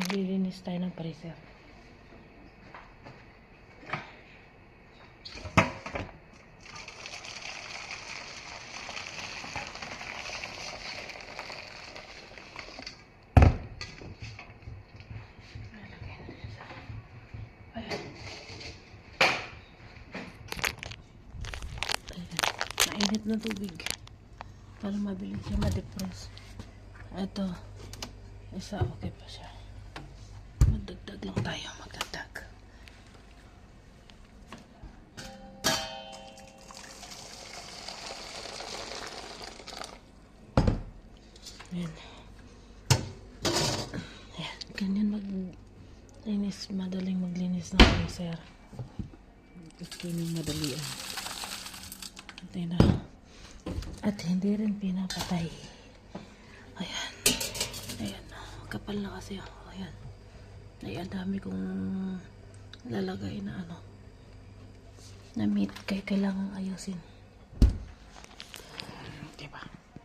Maglilinis tayo ng freezer. Mainit na tubig para mabilis siya ma-defrost. Ito isa okay pa siya. Magdagdag lang tayo, magdagdag. Ayan. Ayan, ganyan maglinis, madaling maglinis ng freezer. Gusto nyo madalian. At hindi rin pinapatay. Ayan. Ayan. Kapal na kasi. Ayan. Ayan, dami kong lalagay na na meat. Kaya kailangan ayusin. Diba?